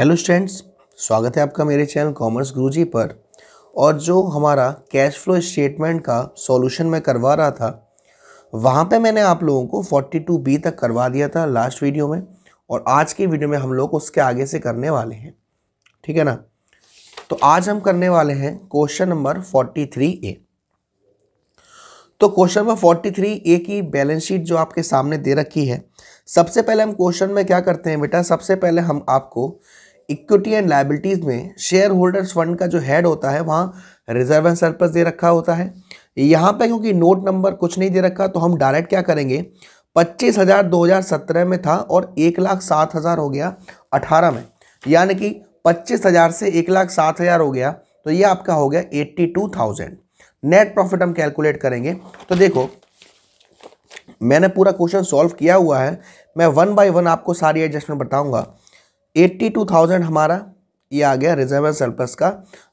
Hello students, स्वागत है आपका मेरे चैनल कॉमर्स गुरुजी पर। और जो हमारा कैश फ्लो स्टेटमेंट का सॉल्यूशन मैं करवा रहा था, वहाँ पे मैंने आप लोगों को 42B तक करवा दिया था लास्ट वीडियो में। और आज की वीडियो में हम लोग उसके आगे से करने वाले हैं, ठीक है ना। तो आज हम करने वाले हैं क्वेश्चन नंबर 43A। तो क्वेश्चन नंबर 43A की बैलेंस शीट जो आपके सामने दे रखी है, सबसे पहले हम क्वेश्चन में क्या करते हैं बेटा, सबसे पहले हम आपको इक्विटी एंड लायबिलिटीज में शेयर होल्डर्स फंड का जो हेड होता है वहाँ रिजर्व एंड सरप्लस दे रखा होता है। यहाँ पे क्योंकि नोट नंबर कुछ नहीं दे रखा तो हम डायरेक्ट क्या करेंगे, 25,000 2017 में था और 1,07,000 हो गया 18 में, यानी कि 25,000 से 1,07,000 हो गया, तो ये आपका हो गया 82,000। नेट प्रॉफिट हम कैलकुलेट करेंगे। तो देखो, मैंने पूरा क्वेश्चन सॉल्व किया हुआ है, मैं वन बाय वन आपको सारी एडजस्टमेंट बताऊंगा। 82,000 हमारा ये आ गया रिजर्व एंड सरप्लस का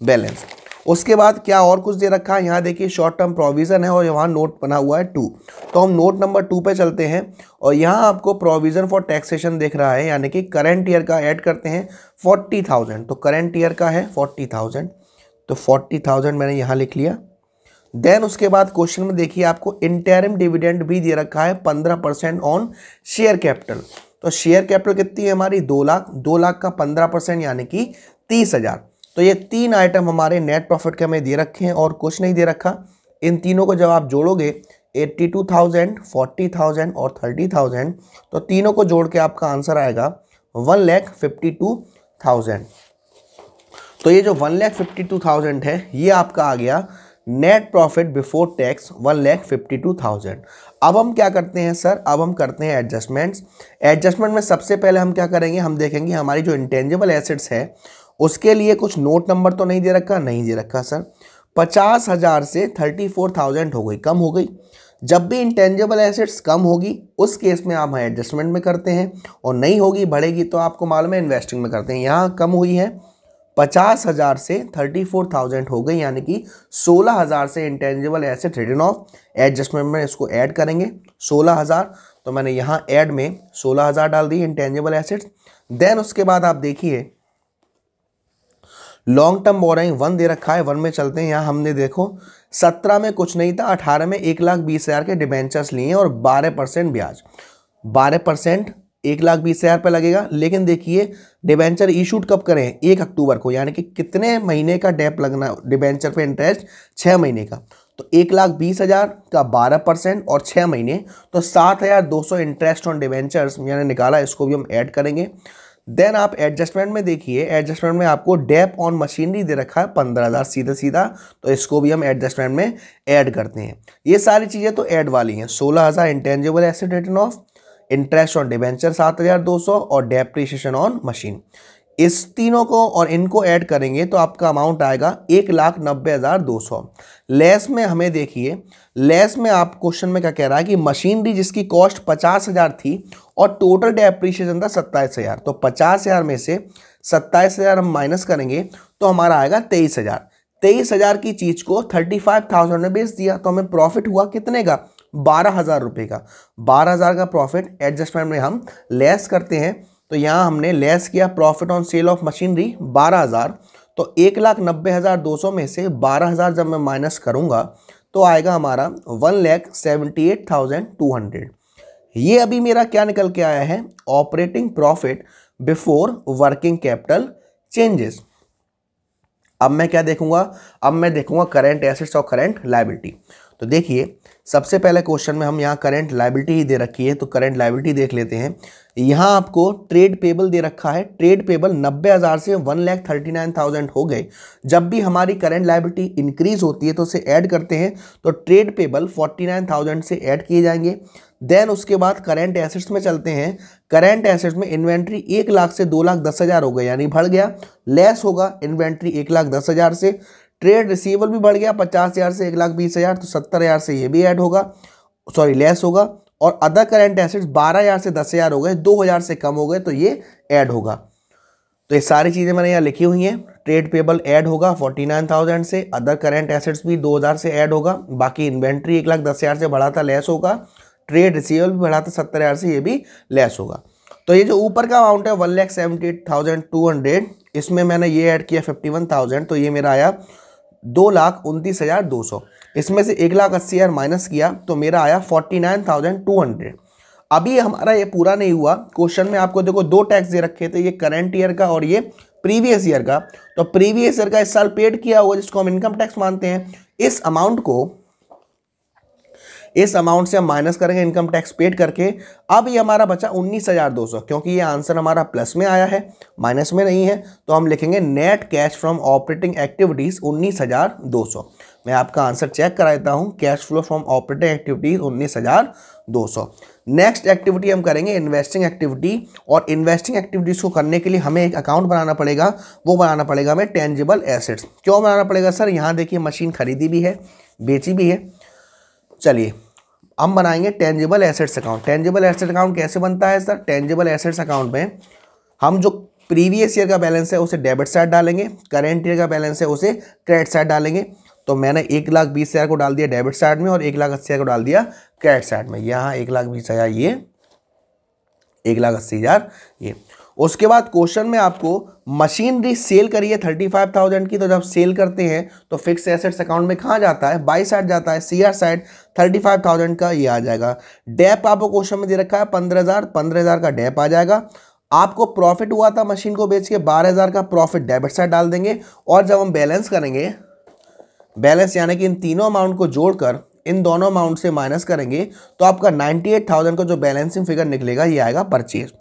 बैलेंस। उसके बाद क्या और कुछ दे रखा है, यहाँ देखिए शॉर्ट टर्म प्रोविजन है और यहाँ नोट बना हुआ है 2। तो हम नोट नंबर 2 पे चलते हैं और यहाँ आपको प्रोविजन फॉर टैक्सेशन देख रहा है, यानी कि करंट ईयर का ऐड करते हैं 40,000। तो करंट ईयर का है 40,000, तो 40,000 मैंने यहाँ लिख लिया। देन उसके बाद क्वेश्चन में देखिए आपको इंटरिम डिविडेंड भी दे रखा है 15% ऑन शेयर कैपिटल। तो शेयर कैपिटल कितनी है हमारी, 2 लाख। 2 लाख का 15% यानी कि 30,000। तो ये तीन आइटम हमारे नेट प्रॉफिट के हमें दे रखे हैं और कुछ नहीं दे रखा। इन तीनों को जब आप जोड़ोगे 82,000, 40,000 और 30,000, तो तीनों को जोड़ के आपका आंसर आएगा 1,52,000। तो ये जो 1,52,000 है ये आपका आ गया नेट प्रॉफिट बिफोर टैक्स 1,52,000। अब हम क्या करते हैं सर, अब हम करते हैं एडजस्टमेंट्स। एडजस्टमेंट में सबसे पहले हम क्या करेंगे, हम देखेंगे हमारी जो इंटेंजिबल एसेट्स है उसके लिए कुछ नोट नंबर तो नहीं दे रखा, नहीं दे रखा सर। 50,000 से 34,000 हो गई, कम हो गई। जब भी इंटेंजिबल एसेट्स कम होगी उस केस में आप एडजस्टमेंट में करते हैं, और नहीं होगी बढ़ेगी तो आपको मालूम है इन्वेस्टिंग में करते हैं। यहाँ कम हुई है 50,000 से 34,000 हो गई, यानी कि 16,000 से intangible asset written off. Adjustment में इसको ऐड करेंगे 16,000, तो मैंने यहाँ ऐड में 16,000 डाल दी इंटेंजिबल एसेट्स। देन उसके बाद आप देखिए लॉन्ग टर्म बोरोइंग 1 दे रखा है, 1 में चलते हैं। यहाँ हमने देखो 17 में कुछ नहीं था, 18 में 1,20,000 के डिबेंचर्स लिए और 12% ब्याज। 12% 1,20,000 पे लगेगा। लेकिन देखिए डिबेंचर इशूड कब करें, 1 अक्टूबर को, यानी कि कितने महीने का डेप लगना डिबेंचर पे इंटरेस्ट, 6 महीने का। तो 1,20,000 का 12% और 6 महीने, तो 7,200 इंटरेस्ट ऑन डिबेंचर्स मैंने निकाला, इसको भी हम ऐड करेंगे। देन आप एडजस्टमेंट में देखिए, एडजस्टमेंट में आपको डेप ऑन मशीनरी दे रखा है 15,000 सीधा सीधा, तो इसको भी हम एडजस्टमेंट में ऐड करते हैं। ये सारी चीज़ें तो ऐड वाली हैं। 16,000 intangible asset written off, interest on debenture 7,200 और डेप्रिसिएशन ऑन मशीन। इस तीनों को और इनको ऐड करेंगे तो आपका अमाउंट आएगा 1,90,200। लेस में हमें देखिए, लेस में आप क्वेश्चन में क्या कह रहा है कि मशीनरी जिसकी कॉस्ट 50,000 थी और टोटल डेप्रिसिएशन था 27,000, तो 50,000 में से 27,000 हम माइनस करेंगे तो हमारा आएगा 23,000। 23,000 की चीज़ को 35,000 में बेच दिया, तो हमें प्रॉफिट हुआ कितने का, 12,000 रुपये का। 12,000 का प्रॉफिट एडजस्टमेंट में हम लेस करते हैं, तो यहाँ हमने लेस किया profit on sale of machinery 12,000, तो 1,90,200 में से 12,000 जब मैं माइनस करूँगा तो आएगा हमारा 1,78,200। ये अभी मेरा क्या निकल के आया है, operating profit before working capital changes. अब मैं क्या देखूंगा, अब मैं देखूंगा करेंट एसेट्स और करेंट लायबिलिटी। तो देखिए सबसे पहले क्वेश्चन में हम यहाँ करंट लायबिलिटी ही दे रखी है, तो करंट लायबिलिटी देख लेते हैं। यहाँ आपको ट्रेड पेबल दे रखा है, ट्रेड पेबल 90,000 से 1,39,000 हो गए। जब भी हमारी करंट लायबिलिटी इंक्रीज होती है तो उसे ऐड करते हैं, तो ट्रेड पेबल 49,000 से ऐड किए जाएंगे। देन उसके बाद करंट एसेट्स में चलते हैं। करंट एसेट्स में इन्वेंट्री 1 लाख से 2,10,000 हो गए, यानी बढ़ गया। लेस होगा इन्वेंट्री 1,10,000 से। ट्रेड रिसीवेबल भी बढ़ गया 50,000 से 1,20,000, तो 70,000 से ये भी ऐड होगा, सॉरी लेस होगा। और अदर करंट एसेट्स 12,000 से 10,000 हो गए, 2,000 से कम हो गए, तो ये ऐड होगा। तो ये सारी चीज़ें मैंने यहाँ लिखी हुई हैं। ट्रेड पेबल ऐड होगा 49,000 से, अदर करंट एसेट्स भी 2,000 से ऐड होगा, बाकी इन्वेंट्री 1,10,000 से बढ़ा था, लेस होगा। ट्रेड रिसीवेबल भी बढ़ा था 70,000 से, ये भी लेस होगा। तो ये जो ऊपर का अमाउंट है 1,78,200, इसमें मैंने ये ऐड किया 51,000, तो ये मेरा आया 2,29,200। इसमें से 1,80,000 माइनस किया तो मेरा आया 49,200। अभी हमारा ये पूरा नहीं हुआ। क्वेश्चन में आपको देखो दो टैक्स दे रखे थे, ये करंट ईयर का और ये प्रीवियस ईयर का। तो प्रीवियस ईयर का इस साल पेड किया हुआ जिसको हम इनकम टैक्स मानते हैं, इस अमाउंट से हम माइनस करेंगे इनकम टैक्स पेड करके। अब ये हमारा बचा 19,200, क्योंकि ये आंसर हमारा प्लस में आया है, माइनस में नहीं है, तो हम लिखेंगे net cash from operating activities 19,200। मैं आपका आंसर चेक करा देता हूँ, cash flow from operating activities 19,200। Next activity हम करेंगे इन्वेस्टिंग एक्टिविटी, और इन्वेस्टिंग एक्टिविटीज़ को करने के लिए हमें एक अकाउंट बनाना पड़ेगा। वो बनाना पड़ेगा हमें टेंजिबल एसेट्स। क्यों बनाना पड़ेगा सर? यहाँ देखिए मशीन खरीदी भी है, बेची भी है। चलिए हम बनाएंगे tangible assets account. Tangible asset account कैसे बनता है सर? टेंजिबल एसेट्स अकाउंट में हम जो प्रीवियस ईयर का बैलेंस है उसे डेबिट साइड डालेंगे, करेंट ईयर का बैलेंस है उसे क्रेडिट साइड डालेंगे। तो मैंने 1,20,000 को डाल दिया डेबिट साइड में और 1,80,000 को डाल दिया क्रेडिट साइड में। यहाँ 1,20,000 ये, 1,80,000 ये। उसके बाद क्वेश्चन में आपको मशीनरी सेल करिए 35,000 की, तो जब सेल करते हैं तो फिक्स एसेट्स अकाउंट में कहाँ जाता है? बाई साइड जाता है, सीआर साइड। 35,000 का ये आ जाएगा। डेप आपको क्वेश्चन में दे रखा है 15,000, 15,000 का डेप आ जाएगा। आपको प्रॉफिट हुआ था मशीन को बेच के 12,000 का प्रॉफिट डेबिट साइड डाल देंगे। और जब हम बैलेंस करेंगे, बैलेंस यानी कि इन तीनों अमाउंट को जोड़कर इन दोनों अमाउंट से माइनस करेंगे तो आपका 98,000 का जो बैलेंसिंग फिगर निकलेगा ये आएगा परचेज।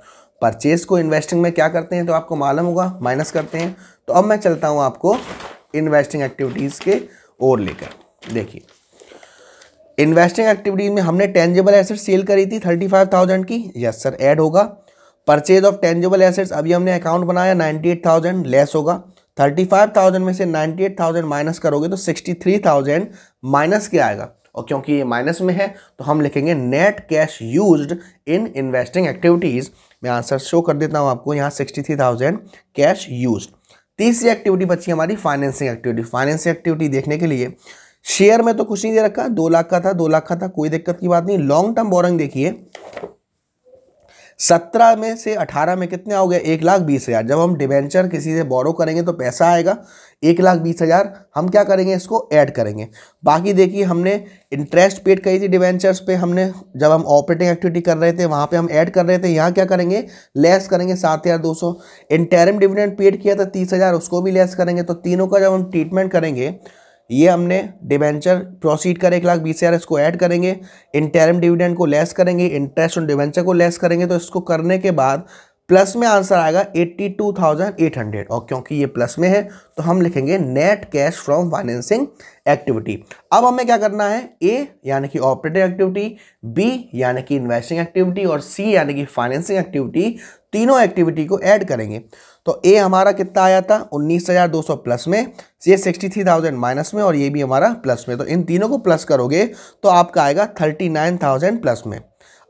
परचेज को इन्वेस्टिंग में क्या करते हैं तो आपको मालूम होगा, माइनस करते हैं। तो अब मैं चलता हूं आपको इन्वेस्टिंग एक्टिविटीज़ के ओर लेकर। देखिए इन्वेस्टिंग एक्टिविटीज में हमने टेंजिबल एसेट सेल करी थी 35,000 की, यस सर ऐड होगा। परचेज ऑफ टेंजिबल एसेट्स अभी हमने अकाउंट बनाया 98,000 लेस होगा। 35,000 में से 98,000 माइनस करोगे तो 63,000 माइनस क्या आएगा? और क्योंकि ये माइनस में है तो हम लिखेंगे net cash used in investing activities. मैं आंसर शो कर देता हूँ आपको, यहाँ 63,000 कैश यूज्ड। तीसरी एक्टिविटी बची हमारी फाइनेंसिंग एक्टिविटी। फाइनेंसिंग एक्टिविटी देखने के लिए शेयर में तो कुछ नहीं दे रखा, 2 लाख का था, 2 लाख का था, कोई दिक्कत की बात नहीं। लॉन्ग टर्म बोरोइंग देखिए 17 में से 18 में कितने हो गए? 1,20,000। जब हम डिबेंचर किसी से बोरो करेंगे तो पैसा आएगा 1,20,000। हम क्या करेंगे? इसको ऐड करेंगे। बाकी देखिए हमने इंटरेस्ट पेड करी थी डिबेंचर्स पे, हमने जब हम ऑपरेटिंग एक्टिविटी कर रहे थे वहाँ पे हम ऐड कर रहे थे। यहाँ क्या करेंगे? लेस करेंगे 7,200। इंटरिम डिविडेंड पेड किया था 30,000, उसको भी लेस करेंगे। तो तीनों का जब हम ट्रीटमेंट करेंगे, ये हमने डिबेंचर प्रोसीड कर 1,20,000 इसको ऐड करेंगे, इंटरिम डिविडेंड को लेस करेंगे, इंटरेस्ट ऑन डिबेंचर को लेस करेंगे। तो इसको करने के बाद प्लस में आंसर आएगा 82,800। और क्योंकि ये प्लस में है तो हम लिखेंगे net cash from financing activity. अब हमें क्या करना है? ए यानी कि ऑपरेटिंग एक्टिविटी, बी यानी कि इन्वेस्टिंग एक्टिविटी और सी यानी कि फाइनेंसिंग एक्टिविटी, तीनों एक्टिविटी को ऐड करेंगे। तो ए हमारा कितना आया था? 19,200 प्लस में, ये 63,000 माइनस में और ये भी हमारा प्लस में। तो इन तीनों को प्लस करोगे तो आपका आएगा 39,000 प्लस में।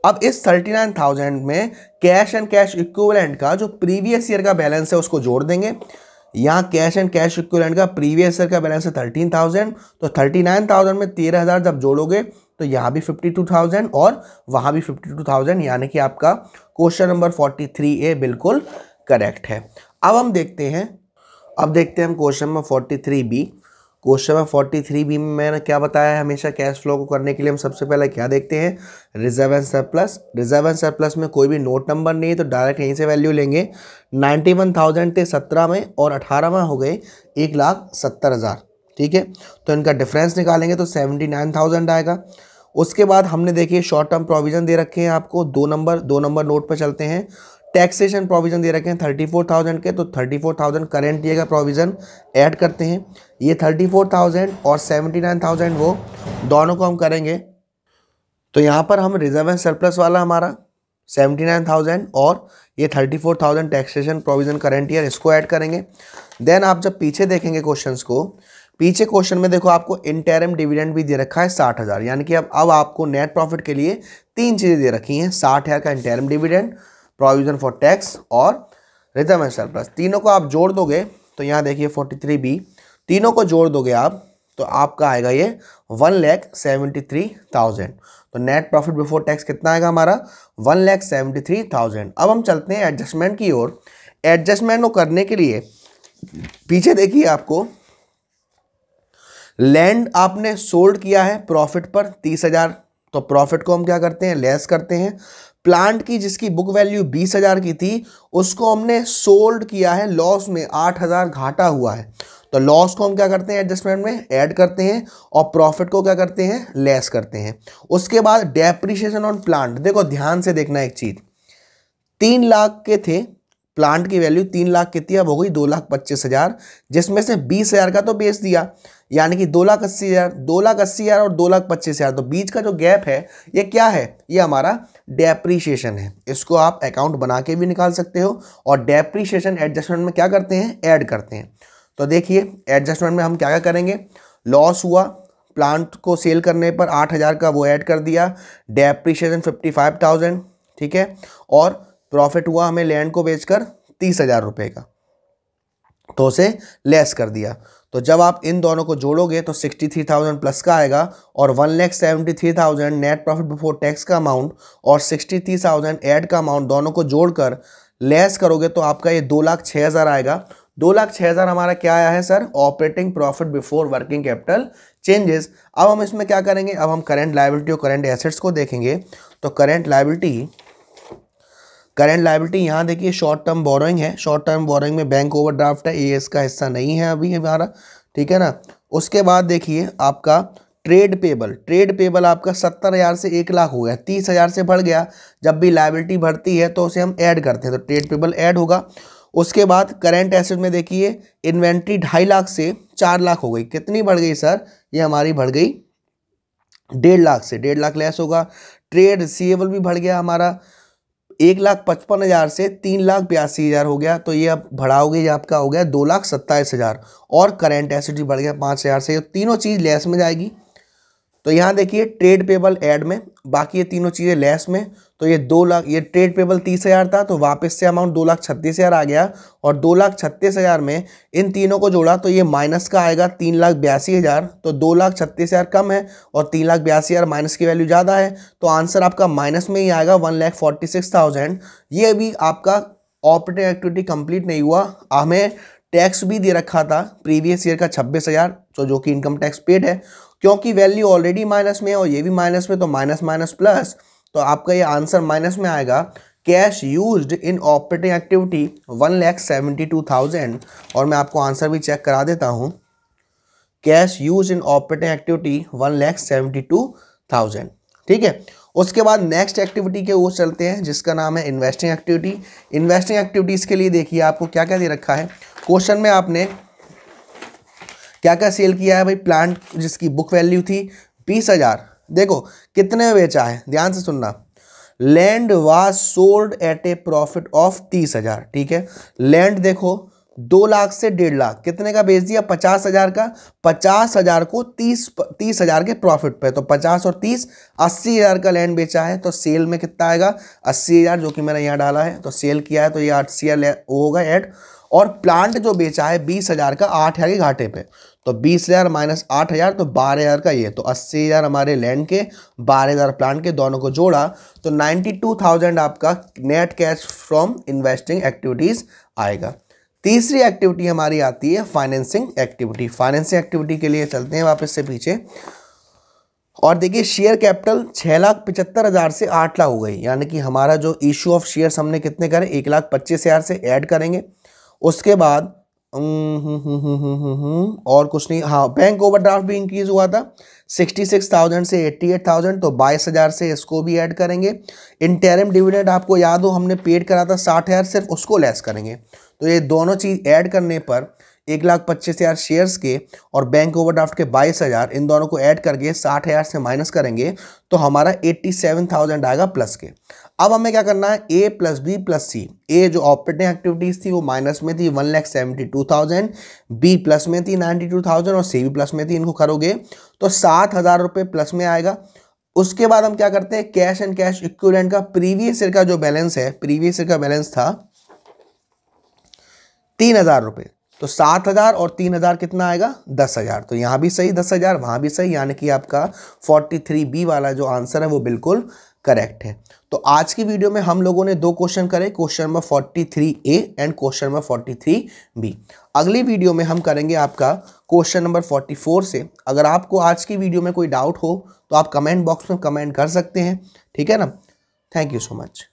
अब इस 39,000 में कैश एंड कैश इक्विवेलेंट का जो प्रीवियस ईयर का बैलेंस है उसको जोड़ देंगे। यहाँ कैश एंड कैश इक्विवेलेंट का प्रीवियस ईयर का बैलेंस है 13,000, तो 39,000 में 13,000 जब जोड़ोगे तो यहाँ भी 52,000 और वहाँ भी 52,000, यानी कि आपका क्वेश्चन नंबर 43A बिल्कुल करेक्ट है। अब हम देखते हैं हम question number 43B। Question number 43B में मैंने क्या बताया है? हमेशा कैश फ्लो को करने के लिए हम सबसे पहले क्या देखते हैं? Reserve and surplus. Reserve and surplus में कोई भी नोट नंबर नहीं है तो डायरेक्ट यहीं से वैल्यू लेंगे। 91,000 थे 17 में और 18 में हो गए 1,70,000, ठीक है। तो इनका डिफरेंस निकालेंगे तो 79,000 आएगा। उसके बाद हमने देखिए शॉर्ट टर्म प्रोविजन दे रखे हैं आपको, 2 नंबर नोट पर चलते हैं। टैक्सेशन प्रोविजन दे रखे हैं 34,000 के, तो 34,000 करेंट ईयर का प्रोविजन ऐड करते हैं। ये 34,000 और 79,000 वो दोनों को हम करेंगे तो यहाँ पर हम रिजर्व एंड सरप्लस वाला हमारा 79,000 और ये 34,000 टैक्सेशन प्रोविजन करेंट ईयर, इसको ऐड करेंगे। देन आप जब पीछे देखेंगे क्वेश्चंस को, पीछे क्वेश्चन में देखो आपको इंटरिम डिविडेंड भी दे रखा है 60,000, यानी कि अब आपको नेट प्रॉफिट के लिए 3 चीज़ें दे रखी हैं, 60,000 का interim dividend, provision for tax और रिजर्व एंड सरप्लस। तीनों को आप जोड़ दोगे तो यहाँ देखिए 43B, तीनों को जोड़ दोगे आप तो आपका आएगा ये 1,73,000। तो नेट प्रॉफिट बिफोर टैक्स कितना आएगा हमारा 1,73,000। अब हम चलते हैं एडजस्टमेंट की ओर। एडजस्टमेंट को करने के लिए पीछे देखिए आपको लैंड आपने सोल्ड किया है प्रॉफिट पर 30,000, तो प्रॉफिट को हम क्या करते हैं लेस करते हैं। प्लांट की जिसकी बुक वैल्यू 20,000 की थी उसको हमने सोल्ड किया है लॉस में, 8,000 घाटा हुआ है, तो लॉस को हम क्या करते हैं एडजस्टमेंट में ऐड करते हैं और प्रॉफिट को क्या करते हैं लेस करते हैं। उसके बाद डेप्रिसिएशन ऑन प्लांट, देखो ध्यान से देखना एक चीज, 3 लाख के थे प्लांट की वैल्यू, 3 लाख कितनी अब हो गई 2,25,000, जिसमें से 20,000 का तो बेच दिया, यानी कि 2,80,000, 2,80,000 और 2,25,000, तो बीच का जो गैप है ये क्या है, ये हमारा डेप्रीशिएशन है। इसको आप अकाउंट बना के भी निकाल सकते हो और डेप्रीशिएशन एडजस्टमेंट में क्या करते हैं ऐड करते हैं। तो देखिए एडजस्टमेंट में हम क्या क्या करेंगे, लॉस हुआ प्लांट को सेल करने पर 8,000 का वो ऐड कर दिया, डेप्रीशिएशन 55,000, ठीक है, और प्रॉफिट हुआ हमें लैंड को बेचकर 30,000 रुपये का, तो उसे लेस कर दिया। तो जब आप इन दोनों को जोड़ोगे तो 63,000 प्लस का आएगा और 1,73,000 नेट प्रॉफिट बिफोर टैक्स का अमाउंट और 63,000 ऐड का अमाउंट दोनों को जोड़कर लेस करोगे तो आपका ये 2,06,000 आएगा। 2,06,000 हमारा क्या आया है sir, operating profit before working capital changes. अब हम इसमें क्या करेंगे, अब हम करंट लायबिलिटी और करंट एसेट्स को देखेंगे। तो करंट लायबिलिटी यहाँ देखिए शॉर्ट टर्म बोरोइंग है, शॉर्ट टर्म बोरोइंग में बैंक ओवरड्राफ्ट है, ये इसका हिस्सा नहीं है अभी हमारा, ठीक है ना। उसके बाद देखिए आपका ट्रेड पेबल आपका 70,000 से 1,00,000 हो गया, 30,000 से बढ़ गया। जब भी लायबिलिटी बढ़ती है तो उसे हम ऐड करते हैं, तो ट्रेड पेबल ऐड होगा। उसके बाद करंट एसेट में देखिए इन्वेंट्री 2.5 से 4,00,000 हो गई, कितनी बढ़ गई सर, ये हमारी बढ़ गई 1,50,000 से, 1,50,000 लेस होगा। ट्रेड रिसीवेबल भी बढ़ गया हमारा 1,55,000 से 3,82,000 हो गया, तो ये अब बढ़ाओगे ये आपका हो गया 2,27,000। और करंट एसेट भी बढ़ गया 5,000 से, तीनों चीज़ लेस में जाएगी। तो यहाँ देखिए ट्रेड पेबल ऐड में, बाकी ये तीनों चीज़ें लेस में, तो ये 2,00,000, ये ट्रेड पेबल 30,000 था तो वापस से अमाउंट 2,36,000 आ गया, और 2,36,000 में इन तीनों को जोड़ा तो ये माइनस का आएगा 3,82,000। तो 2,36,000 कम है और 3,82,000 माइनस की वैल्यू ज़्यादा है, तो आंसर आपका माइनस में ही आएगा 1,46,000। ये भी आपका ऑपरेटिंग एक्टिविटी कंप्लीट नहीं हुआ, हमें टैक्स भी दे रखा था प्रीवियस ईयर का 26,000, जो कि इनकम टैक्स पेड है, क्योंकि वैल्यू ऑलरेडी माइनस में है और ये भी माइनस में, तो माइनस माइनस प्लस, तो आपका ये आंसर माइनस में आएगा। Cash used in operating activity 1,72,000, और मैं आपको आंसर भी चेक करा देता हूँ। Cash use in operating activity 1,72,000, ठीक है। उसके बाद नेक्स्ट एक्टिविटी के ओर चलते हैं जिसका नाम है इन्वेस्टिंग एक्टिविटी। इन्वेस्टिंग एक्टिविटीज़ के लिए देखिए आपको क्या क्या दे रखा है क्वेश्चन में, आपने क्या क्या सेल किया है भाई। प्लांट जिसकी बुक वैल्यू थी 20,000, देखो कितने में बेचा है, ध्यान से सुनना। Land was sold at A profit of 30,000, ठीक है। लैंड देखो 2,00,000 से 1,50,000 कितने का बेच दिया, 50,000 का, 50,000 को 30,000 के प्रॉफिट पे, तो 50 और 30 80,000 का लैंड बेचा है, तो सेल में कितना आएगा 80,000, जो कि मैंने यहाँ डाला है, तो सेल किया है तो ये 80,000 होगा ऐड। और प्लांट जो बेचा है 20,000 का 8,000 के घाटे पे, तो 20,000 माइनस 8,000 तो 12,000 का ये, तो 80,000 हमारे लैंड के, 12,000 प्लांट के, दोनों को जोड़ा तो 92,000 आपका net cash from investing activities आएगा। तीसरी एक्टिविटी हमारी आती है फाइनेंसिंग एक्टिविटी। फाइनेंसिंग एक्टिविटी के लिए चलते हैं वापस से पीछे, और देखिए शेयर कैपिटल 6,75,000 से 8,00,000 हो गई, यानी कि हमारा जो इशू ऑफ शेयर्स हमने कितने करे 1,25,000 से ऐड करेंगे। उसके बाद और कुछ नहीं, हाँ बैंक ओवरड्राफ्ट भी इंक्रीज हुआ था 66,000 से 88,000, तो 22,000 से इसको भी ऐड करेंगे। इंटरिम डिविडेंड आपको याद हो हमने पेड करा था 60,000, सिर्फ उसको लेस करेंगे, तो ये दोनों चीज़ ऐड करने पर 1,25,000 शेयर्स के और बैंक ओवरड्राफ्ट के 22,000, इन दोनों को ऐड करके 60,000 से माइनस करेंगे तो हमारा 87,000 आएगा प्लस के। अब हमें क्या करना है, ए प्लस बी प्लस सी। ए जो ऑपरेटिंग एक्टिविटीज़ थी वो माइनस में थी 1,72,000, बी प्लस में थी 92,000 और सी भी प्लस में थी, इनको करोगे तो 7,000 रुपये प्लस में आएगा। उसके बाद हम क्या करते हैं, कैश एंड कैश इक्विवेलेंट का प्रीवियस ईयर का जो बैलेंस है, प्रीवियस ईयर का बैलेंस था 3,000 रुपये, तो 7,000 और 3,000 कितना आएगा 10,000। तो यहाँ भी सही 10,000, वहाँ भी सही, यानी कि आपका 43B वाला जो आंसर है वो बिल्कुल करेक्ट है। तो आज की वीडियो में हम लोगों ने 2 क्वेश्चन करे, question number 43A and question number 43B। अगली वीडियो में हम करेंगे आपका क्वेश्चन नंबर 44 से। अगर आपको आज की वीडियो में कोई डाउट हो तो आप कमेंट बॉक्स में कमेंट कर सकते हैं, ठीक है ना। Thank you so much.